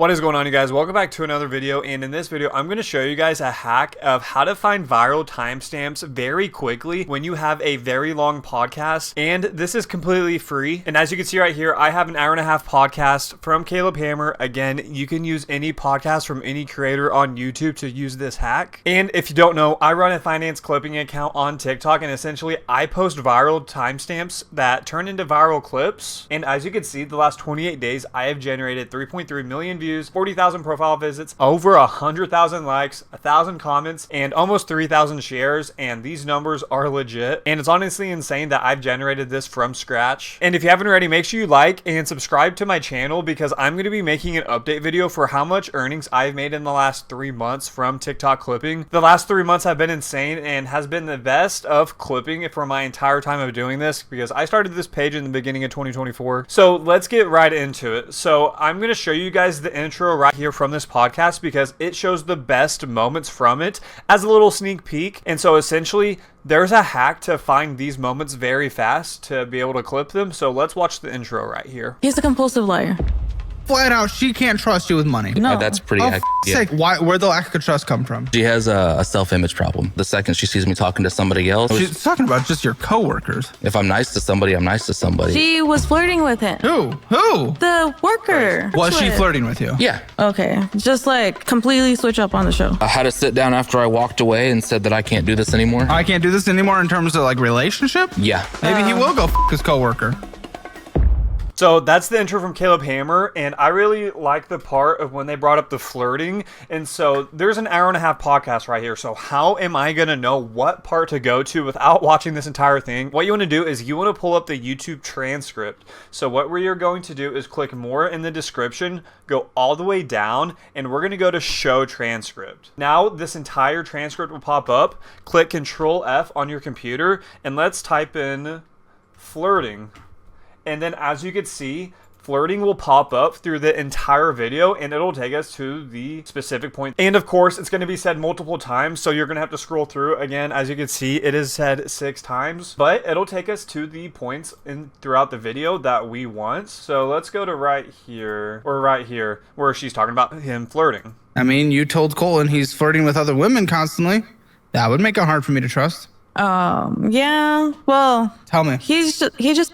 What is going on, you guys? Welcome back to another video, and in this video I'm going to show you guys a hack of how to find viral timestamps very quickly when you have a very long podcast, and this is completely free. And as you can see right here, I have an hour-and-a-half podcast from Caleb Hammer. Again, you can use any podcast from any creator on YouTube to use this hack. And if you don't know, I run a finance clipping account on TikTok, and essentially I post viral timestamps that turn into viral clips. And as you can see, the last 28 days I have generated 3.3 million views, 40,000 profile visits, over 100,000 likes, 1,000 comments, and almost 3,000 shares. And these numbers are legit, and it's honestly insane that I've generated this from scratch. And if you haven't already, make sure you like and subscribe to my channel, because I'm going to be making an update video for how much earnings I've made in the last 3 months from TikTok clipping. The last 3 months have been insane and has been the best of clipping for my entire time of doing this, because I started this page in the beginning of 2024. So let's get right into it. So I'm going to show you guys the intro right here from this podcast, because it shows the best moments from it as a little sneak peek. And so essentially there's a hack to find these moments very fast to be able to clip them. So let's watch the intro right here. He's a compulsive liar. Flat out, she can't trust you with money. No. That's pretty accurate. Sake, where'd the lack of trust come from? She has a self-image problem. The second she sees me talking to somebody else, She's talking about just your coworkers. if I'm nice to somebody, I'm nice to somebody. She was flirting with him. Who? The worker. Was she flirting with you? Yeah. Okay. Just like completely switch up on the show. I had to sit down after I walked away and said that I can't do this anymore. I can't do this anymore in terms of like relationship? Yeah. Maybe he will go his coworker. So that's the intro from Caleb Hammer, and I really like the part of when they brought up the flirting. And so there's an hour-and-a-half podcast right here. So how am I going to know what part to go to without watching this entire thing? What you want to do is you want to pull up the YouTube transcript. So what you're going to do is click more in the description, go all the way down, and we're going to go to show transcript. Now this entire transcript will pop up. Click Control F on your computer, and let's type in flirting. And then as you can see, flirting will pop up through the entire video, and it'll take us to the specific point. And of course, it's going to be said multiple times, so you're going to have to scroll through. Again, as you can see, it is said 6 times, but it'll take us to the points throughout the video that we want. So let's go to right here, or right here, where she's talking about him flirting. I mean, you told Colin he's flirting with other women constantly. That would make it hard for me to trust. Yeah. Well, Tell me. he just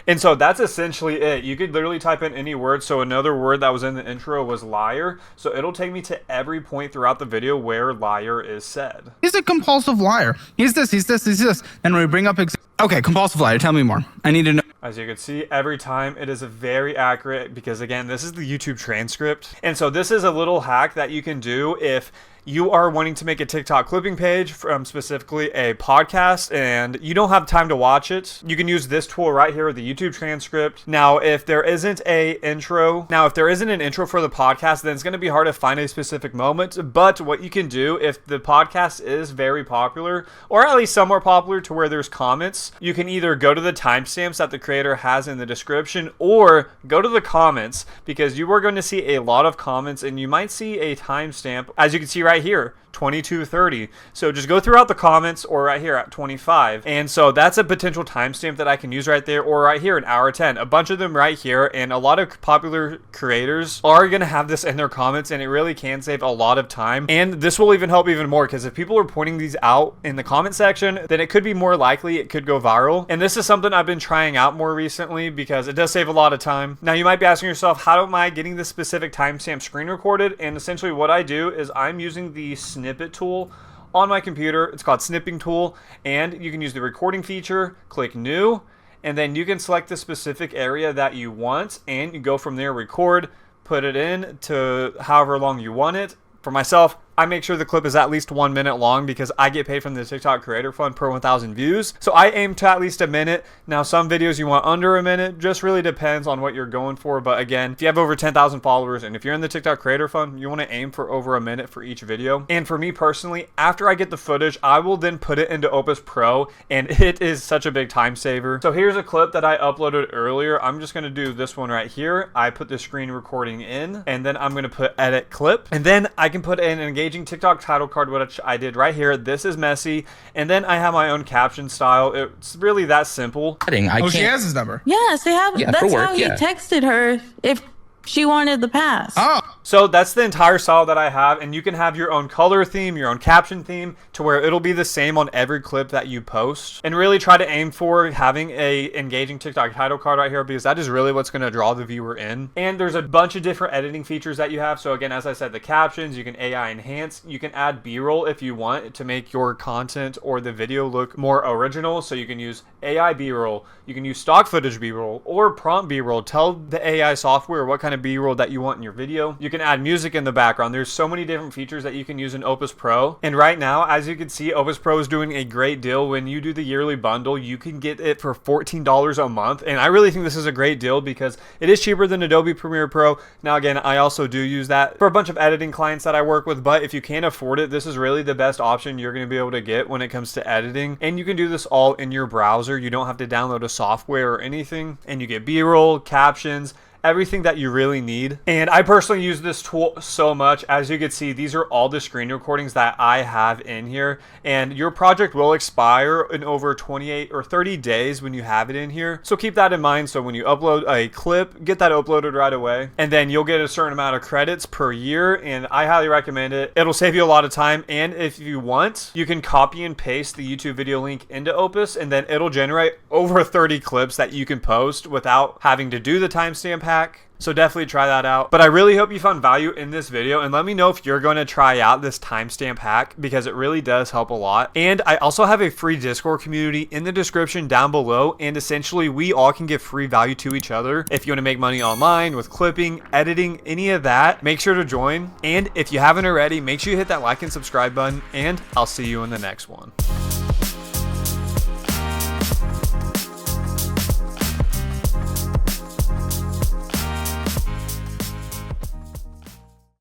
And so that's essentially it. You could literally type in any word. So another word that was in the intro was liar. So it'll take me to every point throughout the video where liar is said. He's a compulsive liar. He's this, he's this, he's this. And when we bring up... Okay, compulsive liar, tell me more. I need to know. As you can see, every time it is very accurate, because again, this is the YouTube transcript. And so this is a little hack that you can do if you are wanting to make a TikTok clipping page from specifically a podcast and you don't have time to watch it. You can use this tool right here, the YouTube transcript. Now, if there isn't an intro for the podcast, then it's going to be hard to find a specific moment. But what you can do, if the podcast is very popular, or at least somewhat popular to where there's comments, you can either go to the timestamps that the creator has in the description, or go to the comments, because you are going to see a lot of comments, and you might see a timestamp, as you can see right here, 22:30. So just go throughout the comments, or right here at 25. And so that's a potential timestamp that I can use right there, or right here an hour 10. A bunch of them right here, and a lot of popular creators are going to have this in their comments, and it really can save a lot of time. And this will even help even more, because if people are pointing these out in the comment section, then it could be more likely it could go viral. And this is something I've been trying out more recently, because it does save a lot of time. Now you might be asking yourself, how am I getting this specific timestamp screen recorded? And essentially what I do is I'm using the snippet tool on my computer. It's called snipping tool, and you can use the recording feature, click new, and then you can select the specific area that you want, and you go from there, record, put it in to however long you want it. For myself, I make sure the clip is at least 1 minute long, because I get paid from the TikTok Creator Fund per 1,000 views. So I aim to at least a minute. Now, some videos you want under a minute, just really depends on what you're going for. But again, if you have over 10,000 followers and if you're in the TikTok Creator Fund, you want to aim for over a minute for each video. And for me personally, after I get the footage, I will then put it into Opus Pro, and it is such a big time saver. So here's a clip that I uploaded earlier. I'm just going to do this one right here. I put the screen recording in, and then I'm going to put edit clip, and then I can put in an engaging TikTok title card, which I did right here. This is messy, and then I have my own caption style. It's really that simple. She has his number. yes, they have. Yeah, That's for work, how he yeah. texted her. If She wanted the pass. Oh, So that's the entire style that I have, and you can have your own color theme, your own caption theme, to where it'll be the same on every clip that you post. And really try to aim for having a engaging TikTok title card right here, because that is really what's going to draw the viewer in. And there's a bunch of different editing features that you have. So again, as I said, the captions, you can AI enhance, you can add B-roll if you want to make your content or the video look more original. So you can use AI B-roll, you can use stock footage B-roll, or prompt B-roll. Tell the AI software what kind of B-roll that you want in your video. You can add music in the background. There's so many different features that you can use in Opus Pro. And right now, as you can see, Opus Pro is doing a great deal. When you do the yearly bundle, you can get it for $14 a month. And I really think this is a great deal because it is cheaper than Adobe Premiere Pro. Now, again, I also do use that for a bunch of editing clients that I work with, but if you can't afford it, this is really the best option you're going to be able to get when it comes to editing. And you can do this all in your browser. You don't have to download a software or anything, and you get B-roll, captions, everything that you really need. And I personally use this tool so much. As you can see, these are all the screen recordings that I have in here, and your project will expire in over 28 or 30 days when you have it in here. So keep that in mind. So when you upload a clip, get that uploaded right away, and then you'll get a certain amount of credits per year, and I highly recommend it. It'll save you a lot of time, and if you want, you can copy and paste the YouTube video link into Opus, and then it'll generate over 30 clips that you can post without having to do the timestamp hack. So definitely try that out. But I really hope you found value in this video, and let me know if you're going to try out this timestamp hack, because it really does help a lot. And I also have a free Discord community in the description down below, and essentially we all can give free value to each other. If you want to make money online with clipping, editing, any of that, make sure to join. And if you haven't already, make sure you hit that like and subscribe button, and I'll see you in the next one.